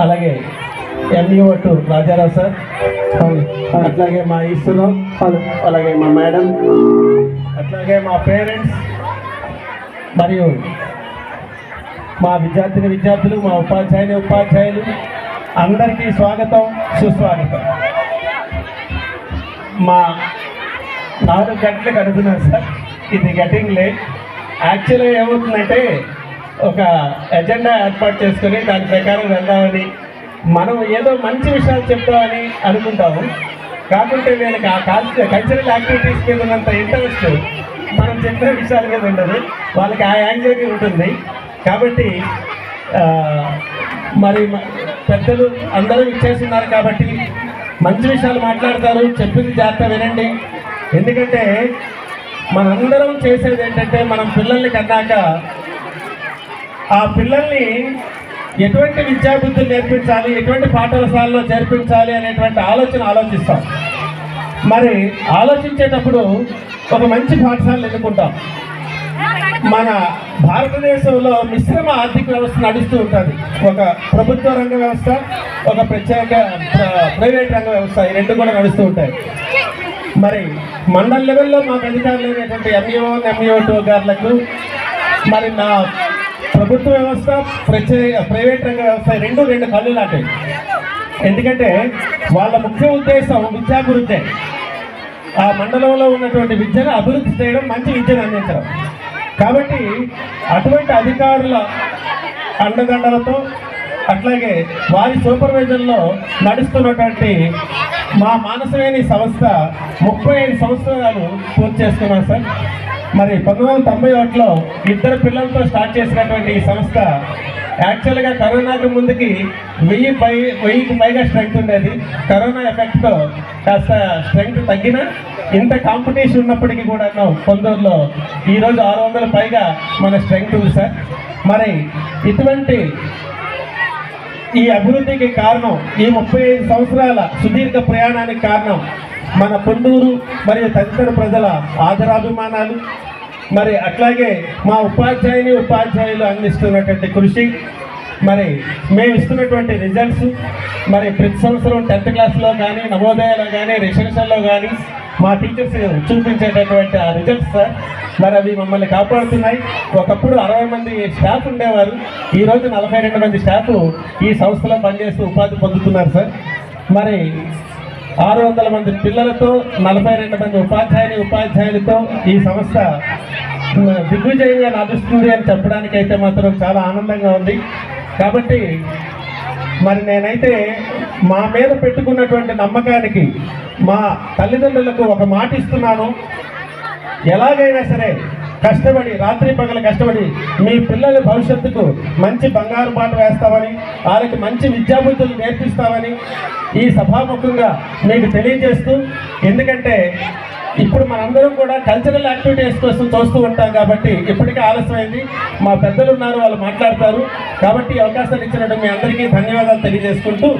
అలాగే ఎంఈఓ2 రాజారావు సార్, అట్లాగే మా ఈశ్వరం, అలాగే మా మేడం, అట్లాగే మా పేరెంట్స్ మరియు మా విద్యార్థులు, మా ఉపాధ్యాయులు అందరికీ స్వాగతం, సుస్వాగతం. మా 4 గంటలకు అడుగుతున్నాను సార్, ఇది గెటింగ్ లేట్. యాక్చువల్గా ఏమవుతుందంటే ఒక ఎజెండా ఏర్పాటు చేసుకొని దాని ప్రకారం వెళ్దామని, మనం ఏదో మంచి విషయాలు చెప్తామని అనుకుంటాము. కాకుంటే వీళ్ళకి ఆ కల్చరల్ యాక్టివిటీస్ మీద ఉన్నంత ఇంట్రెస్ట్ మనం చెప్పిన విషయాల మీద ఉండదు, వాళ్ళకి ఆ యాంగ్జైటీ ఉంటుంది. కాబట్టి మరి పెద్దలు అందరూ ఇచ్చేస్తున్నారు కాబట్టి మంచి విషయాలు మాట్లాడతారు, చెప్పింది జాగ్రత్త వినండి. ఎందుకంటే మనందరం చేసేది ఏంటంటే మనం పిల్లల్ని కన్నాక ఆ పిల్లల్ని ఎటువంటి విద్యాబుద్ధులు నేర్పించాలి, ఎటువంటి పాఠశాలలో చేర్పించాలి అనేటువంటి ఆలోచిస్తాం. మరి ఆలోచించేటప్పుడు ఒక మంచి పాఠశాలను ఎన్నుకుంటాం. మన భారతదేశంలో మిశ్రమ ఆర్థిక వ్యవస్థ నడుస్తూ ఉంటుంది. ఒక ప్రభుత్వ రంగ వ్యవస్థ, ఒక ప్రత్యేక ప్రైవేట్ రంగ వ్యవస్థ, ఈ రెండు కూడా నడుస్తూ ఉంటాయి. మరి మండల్ లెవెల్లో మాకు అధికారులు అయినటువంటి ఎంఈఓ2 గారులకు మరి నా ప్రభుత్వ వ్యవస్థ, ప్రైవేట్ రంగ వ్యవస్థ రెండు కళ్ళు లాంటివి. ఎందుకంటే వాళ్ళ ముఖ్య ఉద్దేశం విద్యాభివృద్ధి. ఆ మండలంలో ఉన్నటువంటి విద్యను అభివృద్ధి చేయడం, మంచి విద్యను అందించడం. కాబట్టి అటువంటి అధికారుల అండదండలతో అట్లాగే వారి సూపర్వైజన్లో నడుస్తున్నటువంటి మా మానసవేణి సంస్థ 35 సంవత్సరాలు పూర్తి చేసుకున్నాం సార్. మరి 1991లో 2 పిల్లలతో స్టార్ట్ చేసినటువంటి ఈ సంస్థ యాక్చువల్గా కరోనాకు ముందుకి 1000కి పైగా స్ట్రెంగ్త్ ఉండేది. కరోనా ఎఫెక్ట్తో కాస్త స్ట్రెంగ్త్ తగ్గిన, ఇంత కాంపిటీషన్ ఉన్నప్పటికీ కూడా కొందరిలో ఈరోజు 600 పైగా మన స్ట్రెంగ్త్ ఉంది సార్. మరి ఇటువంటి ఈ అభివృద్ధికి కారణం, ఈ 35 సంవత్సరాల సుదీర్ఘ ప్రయాణానికి కారణం మన పొందూరు మరియు తదితర ప్రజల ఆదరాభిమానాలు, మరి అట్లాగే మా ఉపాధ్యాయులు అందిస్తున్నటువంటి కృషి, మరి మేము ఇస్తున్నటువంటి రిజల్ట్స్, మరి ప్రతి సంవత్సరం 10th క్లాస్లో కానీ, నవోదయాలో కానీ, రెసిడెన్షియల్లో కానీ మా టీచర్స్ చూపించేటటువంటి ఆ రిజల్ట్స్ సార్, మరి అవి మమ్మల్ని కాపాడుతున్నాయి. ఒకప్పుడు 60 మంది స్టాఫ్ ఉండేవారు, ఈరోజు 42 మంది స్టాఫ్ ఈ సంస్థలో పనిచేస్తూ ఉపాధి పొందుతున్నారు సార్. మరి 600 మంది పిల్లలతో 42 మంది ఉపాధ్యాయులతో ఈ సంస్థ దిగ్విజయంగా నడుస్తుంది అని చెప్పడానికైతే మాత్రం చాలా ఆనందంగా ఉంది. కాబట్టి మరి నేనైతే మా మీద పెట్టుకున్నటువంటి నమ్మకానికి మా తల్లిదండ్రులకు ఒక మాట ఇస్తున్నాను. ఎలాగైనా సరే కష్టపడి, రాత్రి పగలు కష్టపడి మీ పిల్లల భవిష్యత్తుకు మంచి బంగారు బాట వేస్తామని, వాళ్ళకి మంచి విద్యాబుద్ధులు నేర్పిస్తామని ఈ సభాముఖంగా మీకు తెలియజేస్తూ, ఎందుకంటే ఇప్పుడు మనందరం కూడా కల్చరల్ యాక్టివిటీస్ కోసం చూస్తూ ఉంటాం కాబట్టి ఇప్పటికే ఆలస్యమైంది. మా పెద్దలు ఉన్నారు, వాళ్ళు మాట్లాడతారు. కాబట్టి ఈ అవకాశాన్ని ఇచ్చినట్టు మీ అందరికీ ధన్యవాదాలు తెలియజేసుకుంటూ